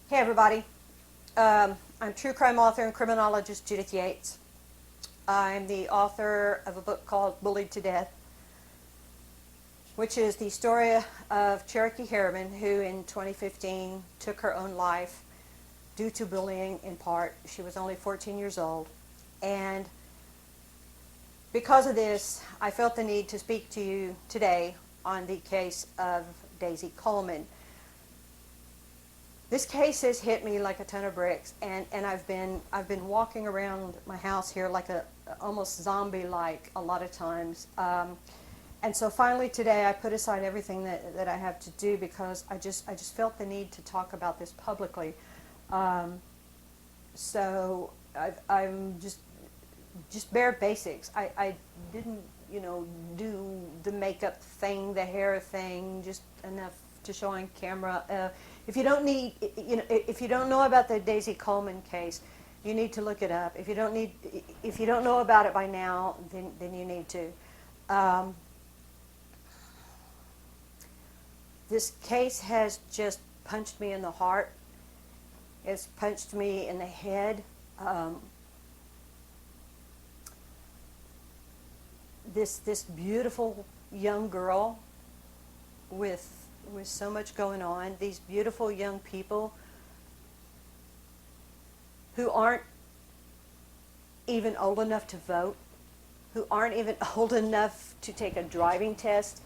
Hey everybody, I'm true crime author and criminologist Judith Yates. I'm the author of a book called Bullied to Death, which is the story of Cherokee Harriman, who in 2015 took her own life due to bullying in part. She was only 14 years old, and because of this, I felt the need to speak to you today on the case of Daisy Coleman. This case has hit me like a ton of bricks, and I've been walking around my house here like a almost zombie-like a lot of times. And so finally today I put aside everything that I have to do because I just felt the need to talk about this publicly. So I'm just bare basics. I didn't do the makeup thing, the hair thing, just enough to show on camera. If you don't need, if you don't know about the Daisy Coleman case, you need to look it up. If you don't know about it by now, then you need to. This case has just punched me in the heart. It's punched me in the head. This beautiful young girl with so much going on, these beautiful young people who aren't even old enough to vote, who aren't even old enough to take a driving test,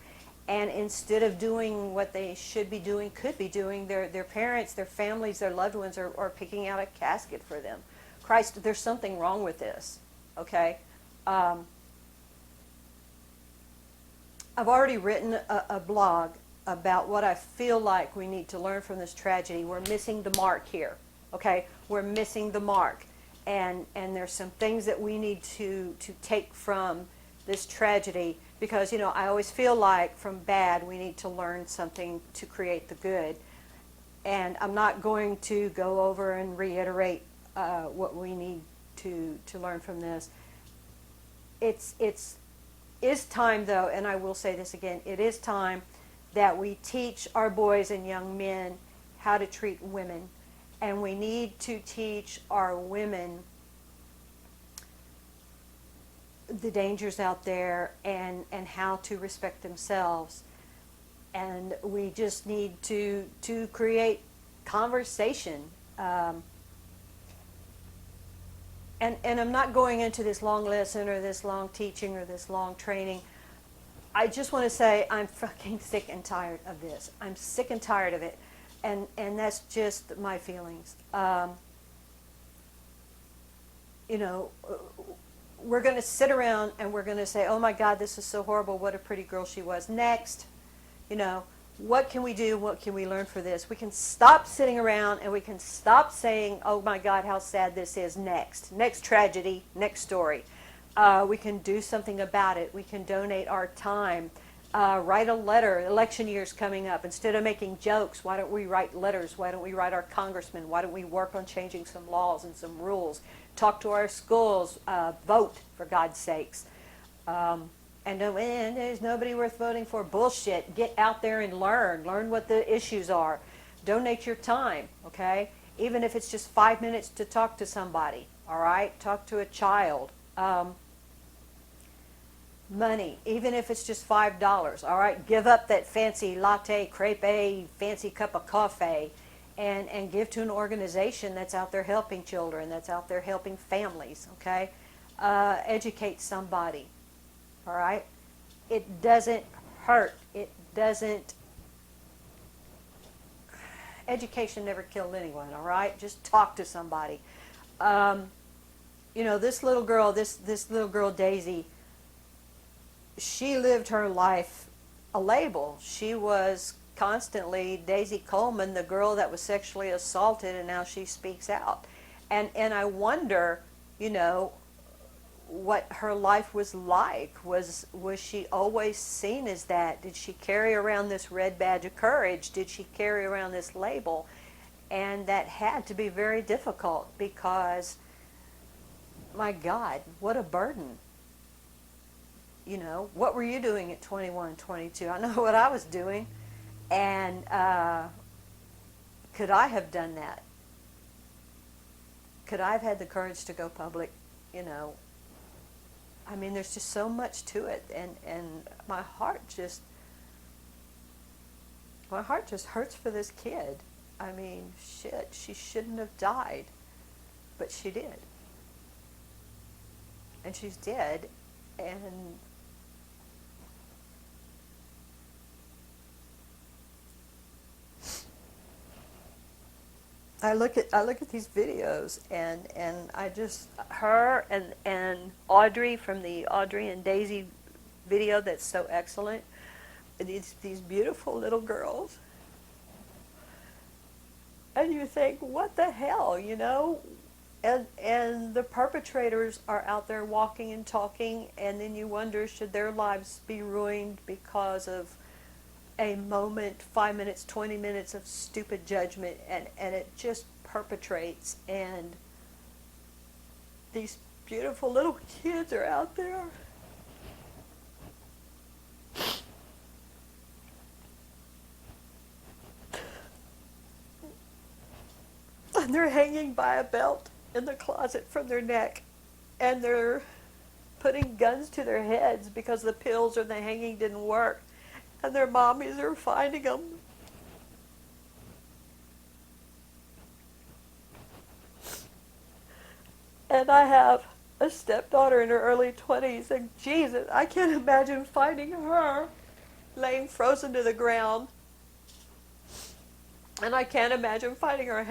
and instead of doing what they should be doing, could be doing, their parents, their families, their loved ones are picking out a casket for them. Christ, there's something wrong with this, okay? I've already written a blog about what I feel like we need to learn from this tragedy. We're missing the mark here, okay? We're missing the mark. And there's some things that we need to take from this tragedy because, I always feel like from bad we need to learn something to create the good. And I'm not going to go over and reiterate what we need to learn from this. It is time, though, and I will say this again, it is time that we teach our boys and young men how to treat women. And we need to teach our women the dangers out there and how to respect themselves. And we just need to create conversation. And I'm not going into this long lesson or this long teaching or this long training. I just want to say I'm fucking sick and tired of this. I'm sick and tired of it. And that's just my feelings. We're going to sit around and we're going to say, oh my God, this is so horrible. What a pretty girl she was. Next, what can we do? What can we learn for this? We can stop sitting around and we can stop saying, oh my God, how sad this is. Next tragedy, next story. We can do something about it. We can donate our time. Write a letter. Election year's coming up. Instead of making jokes, why don't we write letters? Why don't we write our congressmen? Why don't we work on changing some laws and some rules? Talk to our schools. Vote, for God's sakes. And there's nobody worth voting for. Bullshit. Get out there and learn. Learn what the issues are. Donate your time, okay? Even if it's just 5 minutes to talk to somebody, all right? Talk to a child. Money, even if it's just $5, all right? Give up that fancy latte, crepe, fancy cup of coffee, and give to an organization that's out there helping children, that's out there helping families, okay? Educate somebody, all right? It doesn't hurt. It doesn't... Education never killed anyone, all right? Just talk to somebody. This little girl, Daisy, she lived her life a label. She was constantly Daisy Coleman, the girl that was sexually assaulted, and now she speaks out. And I wonder, what her life was like. Was she always seen as that? Did she carry around this red badge of courage? Did she carry around this label? And that had to be very difficult because, my God, what a burden. What were you doing at 21, 22? I know what I was doing. And could I have done that? could I have had the courage to go public? You know, I mean, there's just so much to it, and my heart just hurts for this kid. I mean, shit, she shouldn't have died, but she did. And she's dead, and I look at these videos, and I just, her and Audrey from the Audrey and Daisy video that's so excellent, these beautiful little girls, and you think, what the hell, you know? And the perpetrators are out there walking and talking, and then you wonder, should their lives be ruined because of a moment, 5 minutes, 20 minutes of stupid judgment, and it just perpetrates, and these beautiful little kids are out there. And they're hanging by a belt in the closet from their neck, and they're putting guns to their heads because the pills or the hanging didn't work, and their mommies are finding them. And I have a stepdaughter in her early 20s, and Jesus, I can't imagine finding her laying frozen to the ground. And I can't imagine finding her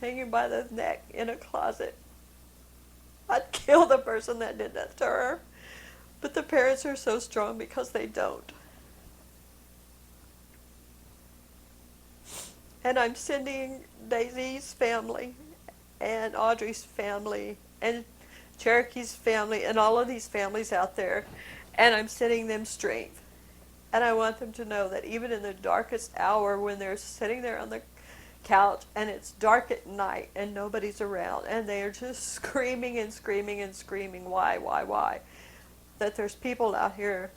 hanging by the neck in a closet. I'd kill the person that did that to her. But the parents are so strong because they don't. And I'm sending Daisy's family and Audrey's family and Cherokee's family and all of these families out there, and I'm sending them strength. And I want them to know that even in the darkest hour, when they're sitting there on the couch and it's dark at night and nobody's around and they are just screaming and screaming and screaming, why, that there's people out here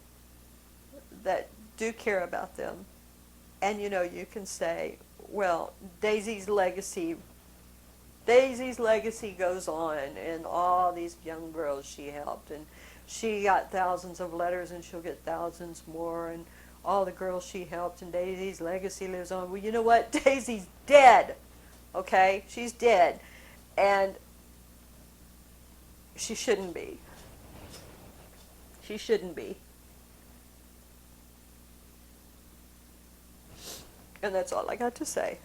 that do care about them. And you know, you can say, well, Daisy's legacy goes on, and all these young girls she helped, and she got thousands of letters, and she'll get thousands more, and all the girls she helped, and Daisy's legacy lives on. Well, you know what? Daisy's dead, okay? She's dead, and she shouldn't be. She shouldn't be. And that's all I got to say.